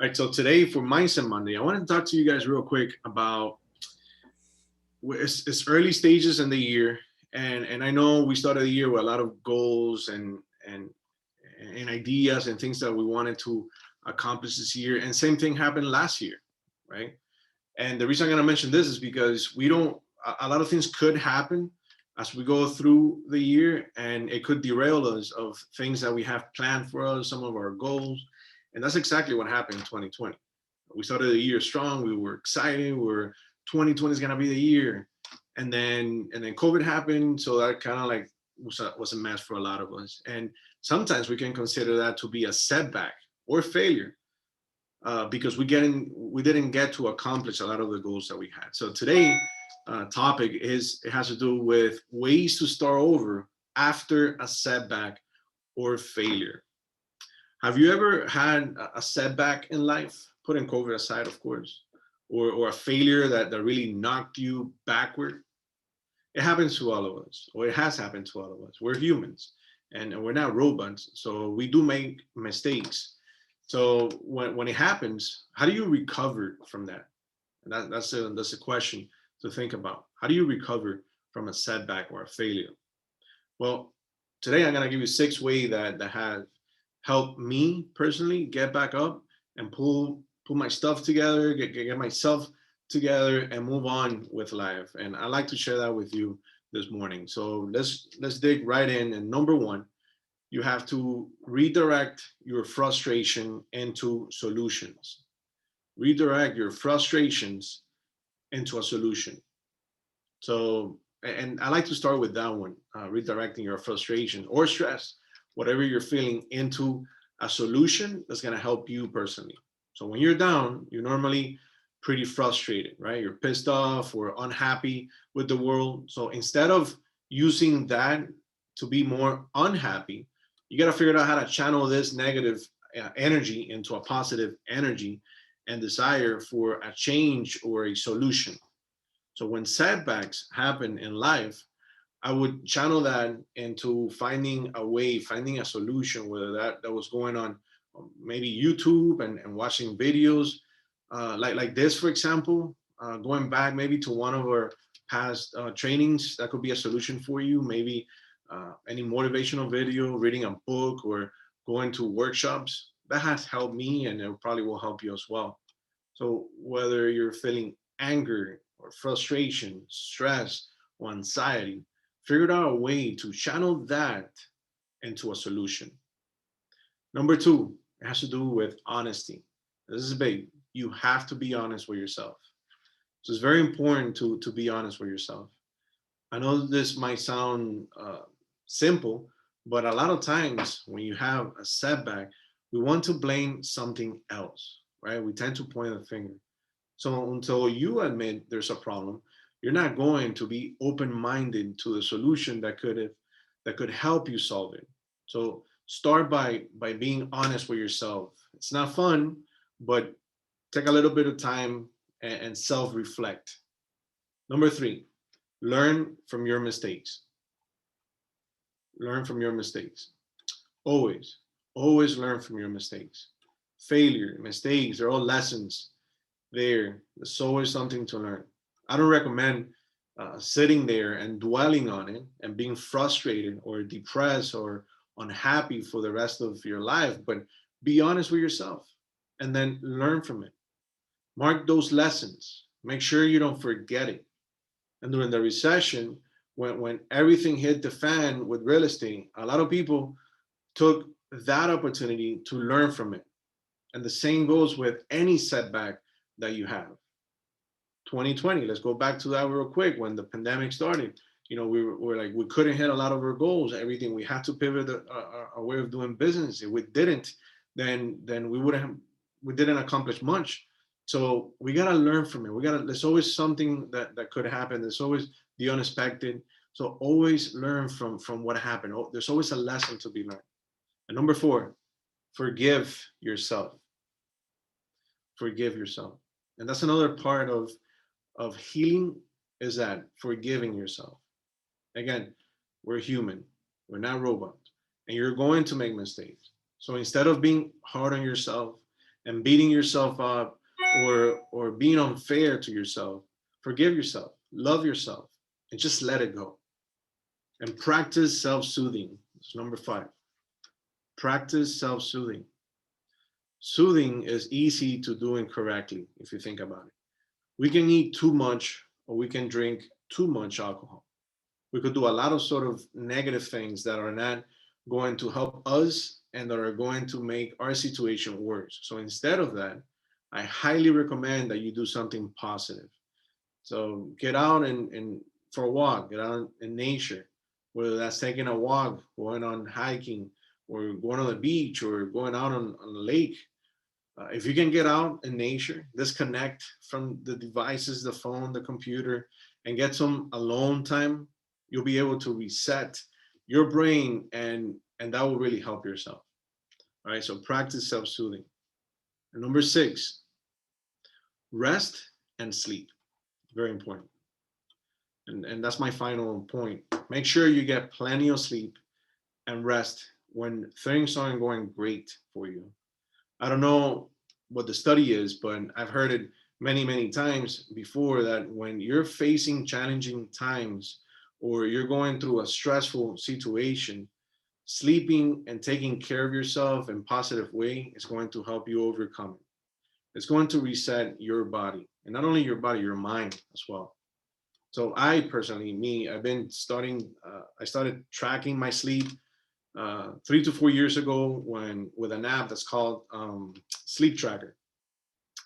All right, so today for Mindset Monday, I want to talk to you guys real quick about it's early stages in the year, and I know we started the year with a lot of goals and ideas and things that we wanted to accomplish this year, and same thing happened last year, right? And the reason I'm going to mention this is because we don't a lot of things could happen as we go through the year, and it could derail us of things that we have planned for us, some of our goals, and that's exactly what happened in 2020. We started the year strong. We were excited. We were 2020 is gonna be the year, and then COVID happened, so that kind of like was a mess for a lot of us. And sometimes we can consider that to be a setback or failure because we didn't get to accomplish a lot of the goals that we had. So today topic is it has to do with ways to start over after a setback or failure. Have you ever had a setback in life, putting COVID aside, of course, or a failure that really knocked you backward? It happens to all of us, or it has happened to all of us. We're humans, and we're not robots, so we do make mistakes. So when it happens, how do you recover from that? And that's a question to think about. How do you recover from a setback or a failure? Well, today I'm gonna give you 6 ways that have helped me personally get back up and pull my stuff together, get myself together, and move on with life. And I like to share that with you this morning. So let's dig right in. And number one, you have to redirect your frustration into solutions. Redirect your frustrations into a solution. So, and I like to start with that one, redirecting your frustration or stress, whatever you're feeling, into a solution that's going to help you personally. So when you're down, you're normally pretty frustrated, right? You're pissed off or unhappy with the world. So instead of using that to be more unhappy, you got to figure out how to channel this negative energy into a positive energy and desire for a change or a solution. So when setbacks happen in life, I would channel that into finding a way, finding a solution, whether that was going on maybe YouTube and watching videos like this, for example, going back maybe to one of our past trainings, that could be a solution for you. Maybe any motivational video, reading a book, or going to workshops. That has helped me, and it probably will help you as well. So whether you're feeling anger or frustration, stress, or anxiety, figured out a way to channel that into a solution. Number two, it has to do with honesty. This is big. You have to be honest with yourself. So it's very important to be honest with yourself. I know this might sound simple, but a lot of times when you have a setback, we want to blame something else, right? We tend to point a finger. So until you admit there's a problem, you're not going to be open-minded to the solution that could help you solve it. So start by being honest with yourself. It's not fun, but take a little bit of time and self-reflect. Number three, learn from your mistakes. Learn from your mistakes. Always, always learn from your mistakes. Failure, mistakes, they're all lessons there. There's always something to learn. I don't recommend sitting there and dwelling on it and being frustrated or depressed or unhappy for the rest of your life, but be honest with yourself and then learn from it. Mark those lessons. Make sure you don't forget it. And during the recession, when everything hit the fan with real estate, a lot of people took that opportunity to learn from it. And the same goes with any setback that you have. 2020, let's go back to that real quick. When the pandemic started, we were like, we couldn't hit a lot of our goals, everything. We had to pivot our way of doing business. If we didn't, then we didn't accomplish much. So we gotta learn from it. There's always something that could happen. There's always the unexpected. So always learn from what happened. There's always a lesson to be learned. And number four, forgive yourself. Forgive yourself. And that's another part of healing, is that forgiving yourself. Again, we're human. We're not robots. And you're going to make mistakes. So instead of being hard on yourself and beating yourself up or being unfair to yourself, forgive yourself, love yourself, and just let it go. And practice self-soothing. It's number 5. Practice self-soothing. Soothing is easy to do incorrectly if you think about it. We can eat too much or we can drink too much alcohol. We could do a lot of sort of negative things that are not going to help us and that are going to make our situation worse. So instead of that, I highly recommend that you do something positive. So get out and for a walk, get out in nature, whether that's taking a walk, going on hiking, or going on the beach, or going out on the lake. If you can get out in nature, disconnect from the devices, the phone, the computer, and get some alone time, you'll be able to reset your brain, and that will really help yourself. All right, so practice self-soothing. And number 6, rest and sleep. Very important. And that's my final point. Make sure you get plenty of sleep and rest when things aren't going great for you. I don't know what the study is, but I've heard it many, many times before that when you're facing challenging times or you're going through a stressful situation, sleeping and taking care of yourself in a positive way is going to help you overcome it. It's going to reset your body, and not only your body, your mind as well. So I personally, I've been I started tracking my sleep 3 to 4 years ago when with an app that's called Sleep Tracker,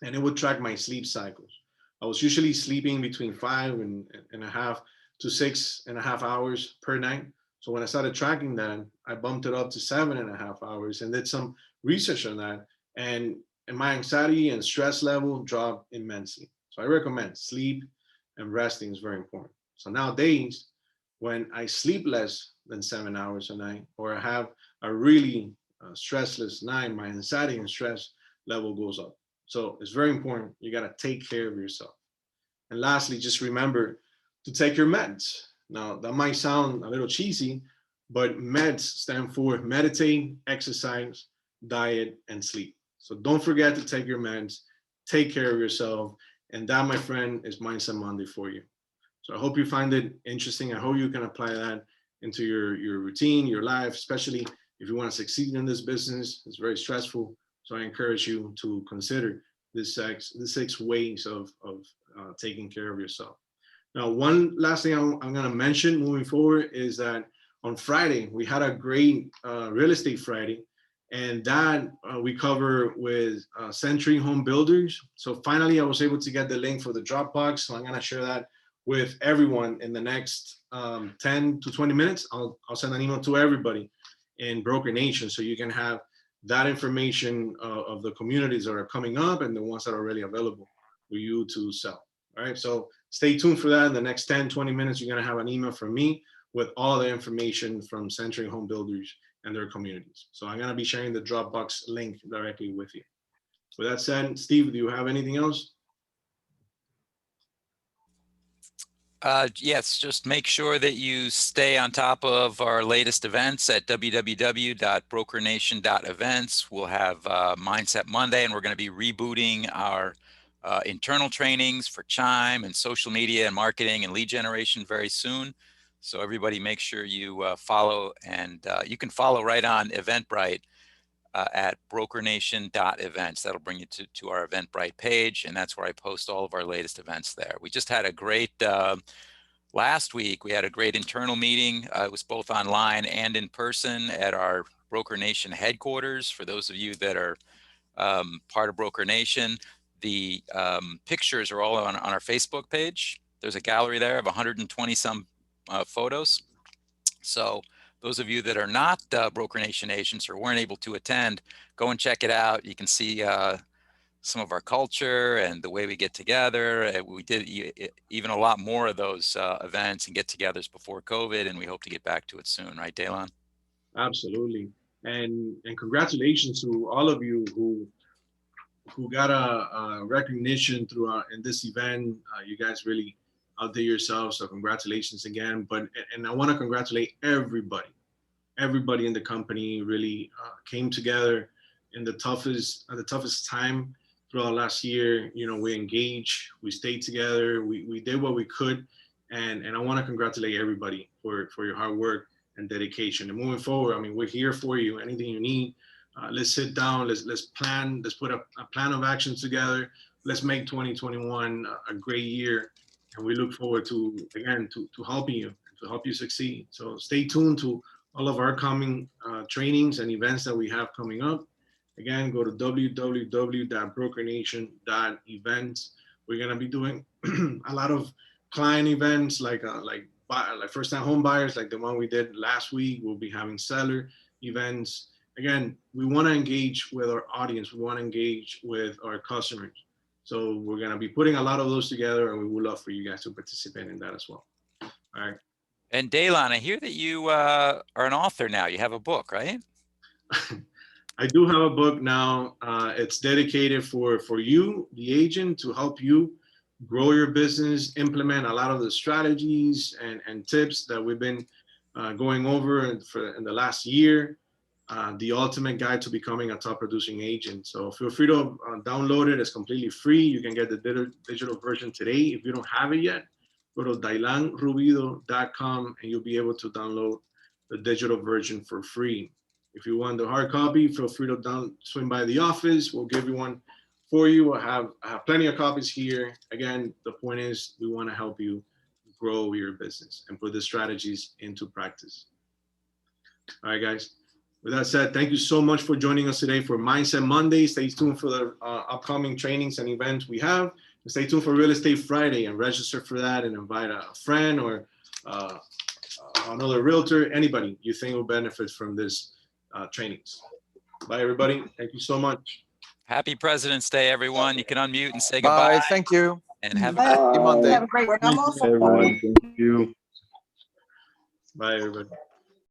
and it would track my sleep cycles. I was usually sleeping between 5.5 to 6.5 hours per night. So when I started tracking that, I bumped it up to 7.5 hours and did some research on that. And my anxiety and stress level dropped immensely. So I recommend sleep and resting is very important. So nowadays, when I sleep less than 7 hours a night, or I have a really stressless night, my anxiety and stress level goes up. So it's very important. You got to take care of yourself. And lastly, just remember to take your meds. Now, that might sound a little cheesy, but meds stand for meditate, exercise, diet, and sleep. So don't forget to take your meds, take care of yourself. And that, my friend, is Mindset Monday for you. So I hope you find it interesting. I hope you can apply that into your routine, your life, especially if you want to succeed in this business. It's very stressful. So I encourage you to consider the 6 ways of taking care of yourself. Now, one last thing I'm going to mention moving forward is that on Friday, we had a great real estate Friday, and that we cover with Century Home Builders. So finally, I was able to get the link for the Dropbox. So I'm going to share that with everyone in the next 10 to 20 minutes. I'll send an email to everybody in Broker Nation so you can have that information of the communities that are coming up and the ones that are already available for you to sell. All right, so stay tuned for that. In the next 10, 20 minutes, you're going to have an email from me with all the information from Century Home Builders and their communities. So I'm going to be sharing the Dropbox link directly with you. With that said, Steve, do you have anything else? Yes, just make sure that you stay on top of our latest events at www.brokernation.events. We'll have Mindset Monday, and we're going to be rebooting our internal trainings for Chime and social media and marketing and lead generation very soon. So everybody make sure you follow, and you can follow right on Eventbrite at brokernation.events. That'll bring you to our Eventbrite page, and that's where I post all of our latest events there. We just had a great last week. We had a great internal meeting. It was both online and in person at our Broker Nation headquarters. For those of you that are part of Broker Nation, the pictures are all on our Facebook page. There's a gallery there of 120 some photos. So those of you that are not Broker Nation agents or weren't able to attend, go and check it out. You can see some of our culture and the way we get together. We did even a lot more of those events and get-togethers before COVID, and we hope to get back to it soon, right, Daylon? Absolutely, and congratulations to all of you who got a recognition through in this event. You guys really outdid yourselves, so congratulations again. And I want to congratulate everybody in the company really came together in the toughest time throughout last year. You know, we engaged, we stayed together, we did what we could, and I want to congratulate everybody for your hard work and dedication. And moving forward, I mean, we're here for you. Anything you need, let's sit down, let's plan, let's put a plan of action together. Let's make 2021 a great year, and we look forward to, again, to helping you, to help you succeed. So stay tuned to all of our coming trainings and events that we have coming up. Again, go to www.brokernation.events. We're gonna be doing a lot of client events like first-time home buyers, like the one we did last week. We'll be having seller events. Again, we want to engage with our audience. We want to engage with our customers. So we're gonna be putting a lot of those together, and we would love for you guys to participate in that as well. All right. And Daylon, I hear that you are an author now. You have a book, right? I do have a book now. It's dedicated for you, the agent, to help you grow your business, implement a lot of the strategies and tips that we've been going over in the last year. The ultimate guide to becoming a top producing agent. So feel free to download it. It's completely free. You can get the digital version today. If you don't have it yet, go to dailanrubido.com and you'll be able to download the digital version for free. If you want the hard copy, feel free to swing by the office. We'll give you one for you. I have plenty of copies here. Again, the point is we want to help you grow your business and put the strategies into practice. All right, guys. With that said, thank you so much for joining us today for Mindset Monday. Stay tuned for the upcoming trainings and events we have. And stay tuned for Real Estate Friday and register for that and invite a friend or another realtor, anybody you think will benefit from this trainings. Bye, everybody. Thank you so much. Happy President's Day, everyone. You can unmute and say goodbye. Bye. Thank you. And have a Bye. Happy Monday. Have a great one. Everyone, thank you. Bye, everybody.